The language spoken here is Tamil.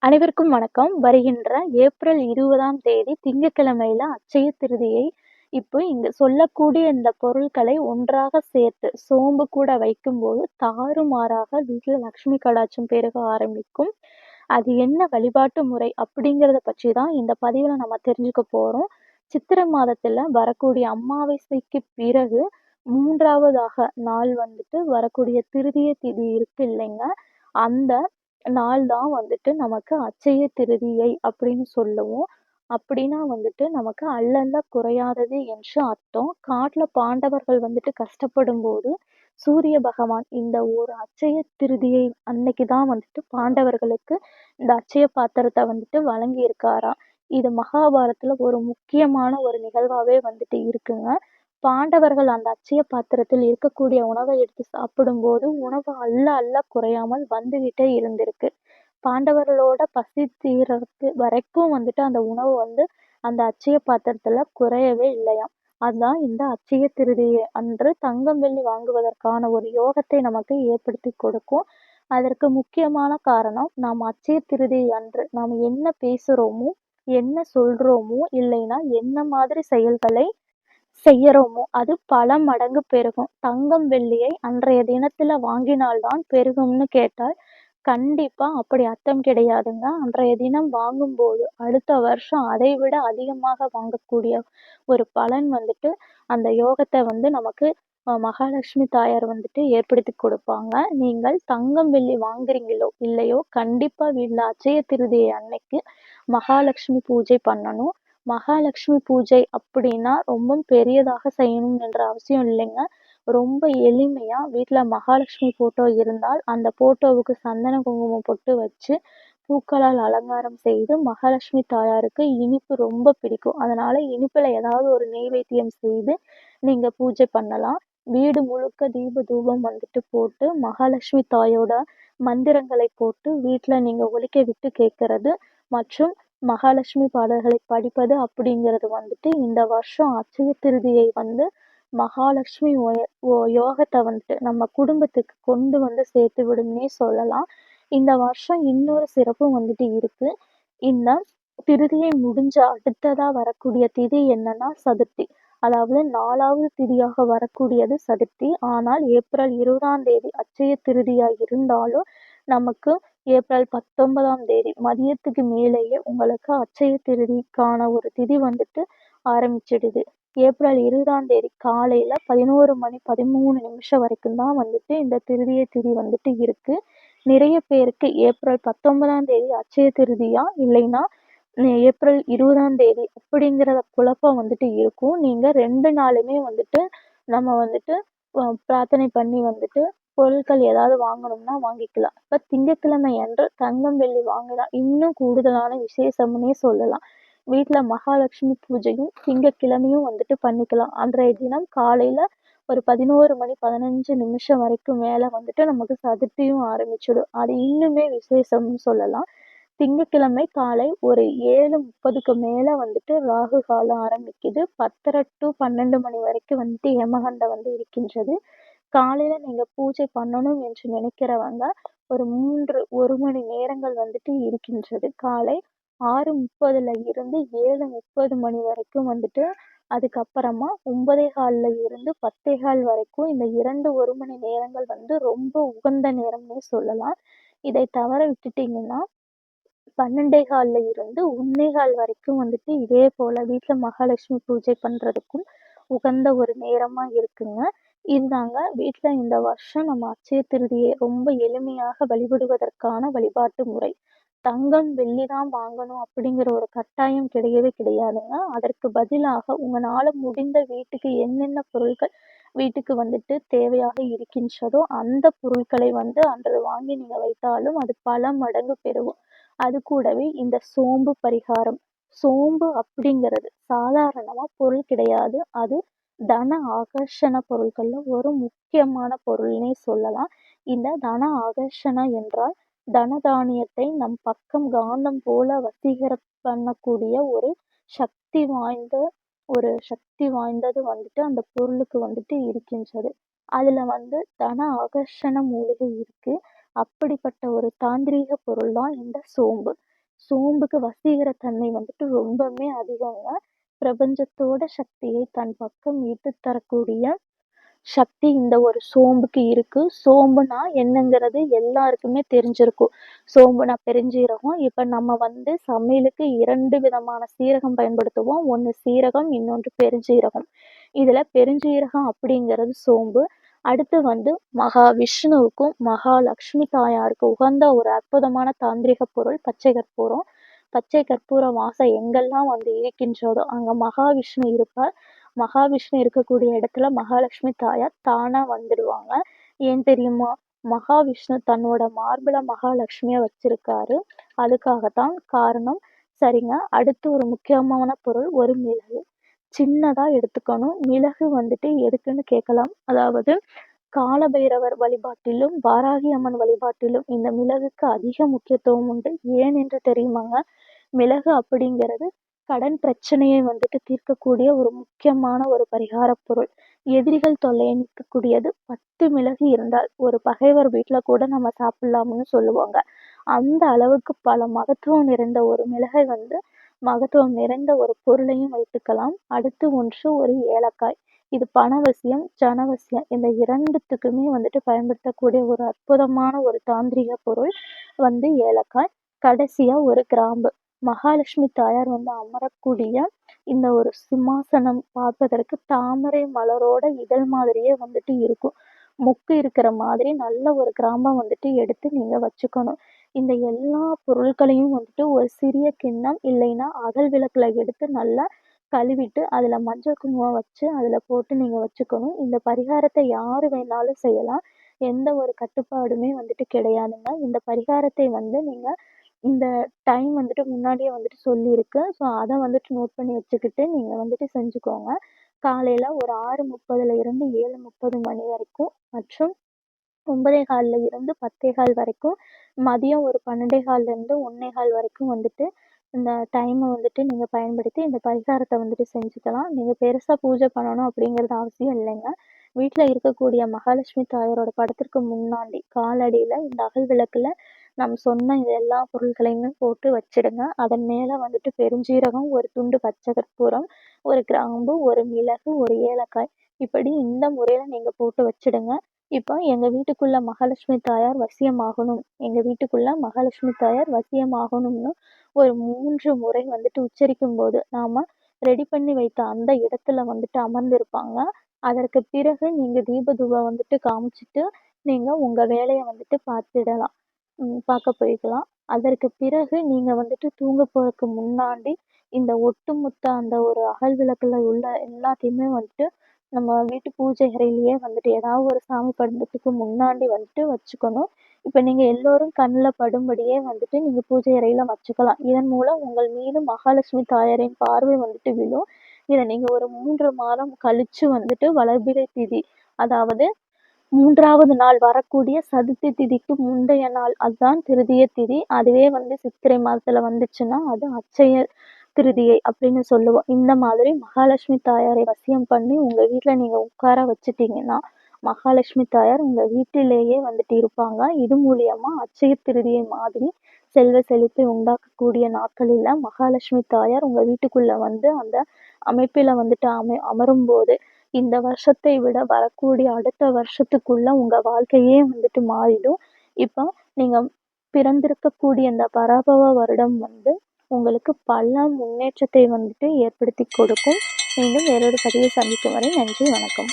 அனைவருக்கும் வணக்கம். வருகின்ற ஏப்ரல் 20ஆம் தேதி திங்கட்கிழமையில அட்சய திருதியை. இப்போ இங்க சொல்லக்கூடிய இந்த பொருட்களை ஒன்றாக சேர்த்து சோம்பு கூட வைக்கும்போது தாறுமாறாக வீட்ல லக்ஷ்மி கடாட்சம் பெருக ஆரம்பிக்கும். அது என்ன வழிபாட்டு முறை அப்படிங்கிறத பற்றி தான் இந்த பதிவுல நம்ம தெரிஞ்சுக்க போறோம். சித்திரை மாதத்துல வரக்கூடிய அமாவாசைக்கு பிறகு 3வதாக நாள் வந்துட்டு வரக்கூடிய திருதியை திதி இருக்கு இல்லைங்க, அந்த நாள் தான் வந்துட்டு நமக்கு அட்சய திருதியை அப்படின்னு சொல்லுவோம். அப்படின்னா வந்துட்டு நமக்கு "அல்ல குறையாதது" என்று அர்த்தம். காட்டுல பாண்டவர்கள் வந்துட்டு கஷ்டப்படும்போது, சூரிய பகவான் இந்த ஒரு அட்சய திருதியை அன்னைக்கு தான் வந்துட்டு பாண்டவர்களுக்கு இந்த அட்சய பாத்திரத்த வந்துட்டு வழங்கியிருக்காராம். இது மகாபாரதத்துல ஒரு முக்கியமான ஒரு நிகழ்வாவே வந்துட்டு இருக்குங்க. பாண்டவர்கள் அந்த அட்சய பாத்திரத்தில் இருக்கக்கூடிய உணவை எடுத்து சாப்பிடும்போது, உணவு அள்ள குறையாமல் வந்துகிட்டே இருந்திருக்கு. பாண்டவர்களோட பசி தீர்றது வரைக்கும் வந்துட்டு அந்த உணவு வந்து அந்த அட்சய பாத்திரத்துல குறையவே இல்லையாம். அதுதான் இந்த அட்சய திருதியை அன்று தங்கம், வெள்ளி வாங்குவதற்கான ஒரு யோகத்தை நமக்கு ஏற்படுத்திக் கொடுக்கும். அதற்கு முக்கியமான காரணம், நாம் அட்சய திருதியை அன்று நாம் என்ன பேசுறோமோ, என்ன சொல்றோமோ, இல்லைன்னா என்ன மாதிரி செயல்களை செய்யறோமோ அது பல மடங்கு பெருகும். தங்கம், வெள்ளியை அன்றைய தினத்துல வாங்கினால் தான் பெருகும்னு கேட்டால், கண்டிப்பா அப்படி அர்த்தம் கிடையாதுங்க. அன்றைய தினம் வாங்கும்போது, அடுத்த வருஷம் அதைவிட அதிகமாக வாங்கக்கூடிய ஒரு பலன் வந்துட்டு, அந்த யோகத்த வந்து நமக்கு மகாலட்சுமி தாயார் வந்துட்டு ஏற்படுத்திக் கொடுப்பாங்க. நீங்கள் தங்கம், வெள்ளி வாங்குறீங்களோ இல்லையோ, கண்டிப்பா வீட்ல அட்சய திருதியை அன்னைக்கு மகாலட்சுமி பூஜை பண்ணணும். மகாலட்சுமி பூஜை அப்படின்னா ரொம்ப பெரியதாக செய்யணும் என்ற அவசியம் இல்லைங்க. ரொம்ப எளிமையா வீட்ல மகாலட்சுமி போட்டோ இருந்தால், அந்த போட்டோவுக்கு சந்தன, குங்குமம் பொட்டு வச்சு, பூக்களால் அலங்காரம் செய்து மகாலட்சுமி தாயாருக்கு இனிப்பு ரொம்ப பிடிக்கும். அதனால இனிப்புல ஏதாவது ஒரு நெய்வேத்தியம் செய்து நீங்க பூஜை பண்ணலாம். வீடு முழுக்க தீப தூபம் வந்துட்டு போட்டு, மகாலட்சுமி தாயோட மந்திரங்களை போட்டு வீட்ல நீங்க ஒலிக்க விட்டு கேட்கறது மற்றும் மகாலட்சுமி பாடல்களை படிப்பது அப்படிங்கிறது வந்துட்டு இந்த வருஷம் அட்சய திருதியை வந்து மகாலட்சுமி யோகத்தை வந்துட்டு நம்ம குடும்பத்துக்கு கொண்டு வந்து சேர்த்து விடும்னே சொல்லலாம். இந்த வருஷம் இன்னொரு சிறப்பும் வந்துட்டு இருக்கு. இந்த திருதியை முடிஞ்ச அடுத்ததா வரக்கூடிய திதி என்னன்னா சதுர்த்தி. அதாவது 4வது திதியாக வரக்கூடியது சதுர்த்தி. ஆனால் ஏப்ரல் 20ஆம் தேதி அட்சய திருதியா இருந்தாலும் நமக்கு ஏப்ரல் 19ஆம் தேதி மதியத்துக்கு மேலேயே உங்களுக்கு அட்சய திருதிக்கான ஒரு திதி வந்துட்டு ஆரம்பிச்சிடுது. ஏப்ரல் 20ஆம் தேதி காலையில 11 மணி 13 நிமிஷம் வரைக்கும் தான் வந்துட்டு இந்த திருதியை திதி வந்துட்டு இருக்கு. நிறைய பேருக்கு ஏப்ரல் 19ஆம் தேதி அட்சய திருதியா இல்லைன்னா ஏப்ரல் 20ஆம் தேதி அப்படிங்கிற குழப்பம் வந்துட்டு இருக்கும். நீங்க 2 நாளுமே வந்துட்டு நம்ம வந்துட்டு பிரார்த்தனை பண்ணி வந்துட்டு பொருட்கள் ஏதாவது வாங்கணும்னா வாங்கிக்கலாம். இப்ப திங்கட்கிழமை அன்று தங்கம், வெள்ளி வாங்கினா இன்னும் கூடுதலான விசேஷம்னே சொல்லலாம். வீட்ல மகாலட்சுமி பூஜையும் திங்கட்கிழமையும் வந்துட்டு பண்ணிக்கலாம். அன்றைய தினம் காலையில ஒரு 11 மணி 15 நிமிஷம் வரைக்கும் மேல வந்துட்டு நமக்கு சதுர்த்தியும் ஆரம்பிச்சிடும். அது இன்னுமே விசேஷம்னு சொல்லலாம். திங்கட்கிழமை காலை ஒரு 7:30க்கு மேல வந்துட்டு ராகு காலம் ஆரம்பிக்குது. 10:30 to 12 மணி வரைக்கும் வந்துட்டு யமகண்டம் வந்து இருக்கின்றது. காலையில நீங்க பூஜை பண்ணணும் என்று நினைக்கிறவங்க ஒரு 1 மணி நேரங்கள் வந்துட்டு இருக்கின்றது. காலை 6:30ல இருந்து 7:30 மணி வரைக்கும் வந்துட்டு, அதுக்கப்புறமா 9:15ல இருந்து 10:15 வரைக்கும் இந்த 2 1 மணி நேரங்கள் வந்து ரொம்ப உகந்த நேரம்னே சொல்லலாம். இதை தவற விட்டுட்டீங்கன்னா 12:15ல இருந்து 1:15 வரைக்கும் வந்துட்டு இதே போல வீட்ல மகாலட்சுமி பூஜை பண்றதுக்கும் உகந்த ஒரு நேரமா இருக்குங்க. இதுதாங்க வீட்ல இந்த வருஷம் நம்ம அட்சய திருதியை ரொம்ப எளிமையாக வழிபடுவதற்கான வழிபாட்டு முறை. தங்கம், வெள்ளி தான் வாங்கணும் அப்படிங்கிற ஒரு கட்டாயம் கிடையவே கிடையாதுங்க. அதற்கு பதிலாக உங்கனால முடிந்த வீட்டுக்கு என்னென்ன பொருட்கள் வீட்டுக்கு வந்துட்டு தேவையாக இருக்கின்றதோ, அந்த பொருட்களை வந்து அன்று வாங்கி நீங்க வைத்தாலும் அது பல மடங்கு பெருகும். அது கூடவே இந்த சோம்பு பரிகாரம். சோம்பு அப்படிங்கிறது சாதாரணமா பொருள் கிடையாது. அது தன ஆகர்ஷண பொருட்கள்ல ஒரு முக்கியமான பொருள்னே சொல்லலாம். இந்த தன ஆகர்ஷண என்றால் தனதானியத்தை நம் பக்கம் காந்தம் போல வசீகர பண்ணக்கூடிய சக்தி வாய்ந்தது வந்துட்டு அந்த பொருளுக்கு வந்துட்டு இருக்கின்றது. அதுல வந்து தன ஆகர்ஷண மூலிகை இருக்கு. அப்படிப்பட்ட ஒரு தாந்திரீக பொருள் தான் இந்த சோம்பு. சோம்புக்கு வசீகர தன்மை வந்துட்டு ரொம்பவுமே அதிகங்க. பிரபஞ்சத்தோட சக்தியை தன் பக்கம் ஈர்த்துத் தரக்கூடிய சக்தி இந்த ஒரு சோம்புக்கு இருக்கு. சோம்புனா என்னங்கிறது எல்லாருக்குமே தெரிஞ்சிருக்கும். சோம்புனா பெருஞ்சீரகம். இப்ப நம்ம வந்து சமையலுக்கு 2 விதமான சீரகம் பயன்படுத்துவோம். ஒண்ணு சீரகம், இன்னொன்று பெருஞ்சீரகம். இதுல பெருஞ்சீரகம் அப்படிங்கிறது சோம்பு. அடுத்து வந்து மகாவிஷ்ணுவுக்கும், மகாலட்சுமி தாயாருக்கு உகந்த ஒரு அற்புதமான தாந்திரிக பொருள் பச்சை கற்பூரம். பச்சை கற்பூர வாசம் எங்கெல்லாம் வந்து இருக்கின்றதோ, அங்க மகாவிஷ்ணு இருப்பார். மகாவிஷ்ணு இருக்கக்கூடிய இடத்துல மகாலட்சுமி தாயார் தானா வந்துடுவாங்க. ஏன் தெரியுமா? மகாவிஷ்ணு தன்னோட மார்புல மகாலட்சுமிய வச்சிருக்காரு. அதுக்காகத்தான் காரணம். சரிங்க. அடுத்து ஒரு முக்கியமான பொருள் ஒரு மிளகு. சின்னதா எடுத்துக்கணும். மிளகு வந்துட்டு எதுக்குன்னு கேட்கலாம். அதாவது காலபைரவர் வழிபாட்டிலும், வாராகி அம்மன் வழிபாட்டிலும் இந்த மிளகுக்கு அதிக முக்கியத்துவம் உண்டு. ஏன் என்று தெரியுமாங்க? மிளகு அப்படிங்கிறது கடன் பிரச்சனையை வந்துட்டு தீர்க்கக்கூடிய ஒரு முக்கியமான ஒரு பரிகாரப் பொருள். எதிரிகள் தொல்லையை நீக்கக்கூடியது. 10 மிளகு இருந்தால் ஒரு பகைவர் வீட்ல கூட நம்ம சாப்பிடலாம்னு சொல்லுவாங்க. அந்த அளவுக்கு பல மகத்துவம் நிறைந்த ஒரு மிளகை வந்து மகத்துவம் நிறைந்த ஒரு பொருளையும் வைத்துக்கலாம். அடுத்து ஒன்று ஒரு ஏலக்காய். இது பணவசியம், ஜனவசியம் இந்த 2த்துக்குமே வந்துட்டு பயன்படுத்தக்கூடிய ஒரு அற்புதமான ஒரு தாந்திரீக பொருள் வந்து ஏலக்காய். கடைசியா ஒரு கிராம்பு. மகாலட்சுமி தாயார் வந்து அமரக்கூடிய இந்த ஒரு சிம்மாசனம் பார்ப்பதற்கு தாமரை மலரோட இதழ் மாதிரியே வந்துட்டு இருக்கும். மொக்கு இருக்கிற மாதிரி நல்ல ஒரு கிராம்பை வந்துட்டு எடுத்து நீங்க வச்சுக்கணும். இந்த எல்லா பொருட்களையும் வந்துட்டு ஒரு சிறிய கிண்ணம் இல்லைன்னா அகல் விளக்குல எடுத்து நல்லா கழுவிட்டு அதுல மஞ்சள் குங்குமம் வச்சு அதுல போட்டு நீங்க வச்சுக்கணும். இந்த பரிகாரத்தை யாரு வேணாலும் செய்யலாம். எந்த ஒரு கட்டுப்பாடுமே வந்துட்டு கிடையாதுங்க. இந்த பரிகாரத்தை வந்து நீங்க இந்த டைம் வந்துட்டு முன்னாடியே வந்துட்டு சொல்லியிருக்கு. ஸோ அத வந்துட்டு நோட் பண்ணி வச்சுக்கிட்டு நீங்க வந்துட்டு செஞ்சுக்கோங்க. காலையில ஒரு 6:30ல இருந்து 7:30 மணி வரைக்கும் மற்றும் 9:15ல இருந்து 10:15 வரைக்கும், மதியம் ஒரு 12:15ல இருந்து 1:15 வரைக்கும் வந்துட்டு இந்த டைம வந்துட்டு நீங்க பயன்படுத்தி இந்த பரிகாரத்த வந்துட்டு செஞ்சுக்கலாம். நீங்க பெருசா பூஜை பண்ணணும் அப்படிங்கிறது அவசியம் இல்லைங்க. வீட்ல இருக்கக்கூடிய மகாலட்சுமி தாயாரோட படத்திற்கு முன்னாடி காலடியில இந்த அகல் விளக்குல நம்ம சொன்ன இது எல்லா பொருட்களையுமே போட்டு வச்சிடுங்க. அதன் மேல வந்துட்டு பெருஞ்சீரகம், ஒரு துண்டு பச்சை கற்பூரம், ஒரு கிராம்பு, ஒரு மிளகு, ஒரு ஏலக்காய் இப்படி இந்த முறையில நீங்க போட்டு வச்சிடுங்க. இப்போ எங்க வீட்டுக்குள்ள மகாலட்சுமி தாயார் வசியமாகணும். எங்க வீட்டுக்குள்ள மகாலட்சுமி தாயார் வசியமாகணும்னு ஒரு 3 முறை வந்துட்டு உச்சரிக்கும்போது, நாம ரெடி பண்ணி வைத்த அந்த இடத்துல வந்துட்டு அமர்ந்திருப்பாங்க. அதற்கு பிறகு நீங்க தீப தூபம் வந்துட்டு காமிச்சுட்டு, நீங்க உங்க வேலைய வந்துட்டு பார்த்திடலாம். பார்க்க போய்க்கலாம். அதற்கு பிறகு நீங்க வந்துட்டு தூங்க போறதுக்கு முன்னாடி, இந்த ஒட்டுமொத்த அந்த ஒரு அகல் விளக்குல உள்ள எல்லாத்தையுமே வந்துட்டு, நம்ம வீட்டு பூஜை அறையிலேயே வந்துட்டு ஏதாவது ஒரு சாமி படத்துக்கு முன்னாடி வந்துட்டு வச்சுக்கணும். இப்ப நீங்க எல்லோரும் கண்ல படும்படியே வந்துட்டு நீங்க பூஜை அறையில வச்சுக்கலாம். இதன் மூலம் உங்கள் மீது மகாலட்சுமி தாயாரின் பார்வை வந்துட்டு விழும். இத நீங்க ஒரு 3 மாதம் கழிச்சு வந்துட்டு வளர்பிறை திதி, அதாவது 3வது நாள் வரக்கூடிய சதுர்த்தி திதிக்கு முந்தைய நாள் அதுதான் திருதிய திதி. அதுவே வந்து சித்திரை மாதத்துல வந்துச்சுன்னா அது அட்சய திருதியை அப்படின்னு சொல்லுவோம். இந்த மாதிரி மகாலட்சுமி தாயாரை வசியம் பண்ணி உங்க வீட்ல நீங்க உட்கார வச்சுட்டீங்கன்னா, மகாலட்சுமி தாயார் உங்க வீட்டிலேயே வந்துட்டு இருப்பாங்க. இது மூலியமா அட்சய திருதியை மாதிரி செல்வ செழிப்பை உண்டாக்கக்கூடிய நாட்களில மகாலட்சுமி தாயார் உங்க வீட்டுக்குள்ள வந்து அந்த அமைப்பில வந்துட்டு அமரும்போது இந்த வருஷத்தை விட வரக்கூடிய அடுத்த வருஷத்துக்குள்ள உங்க வாழ்க்கையே வந்துட்டு மாறிடும். இப்போ நீங்க பிறந்திருக்கக்கூடிய இந்த பராபவ வருடம் வந்து உங்களுக்கு பல முன்னேற்றத்தை வந்துட்டு ஏற்படுத்தி கொடுக்கும். மீண்டும் வேறொரு பதிவில் சந்திக்கும் வரை நன்றி, வணக்கம்.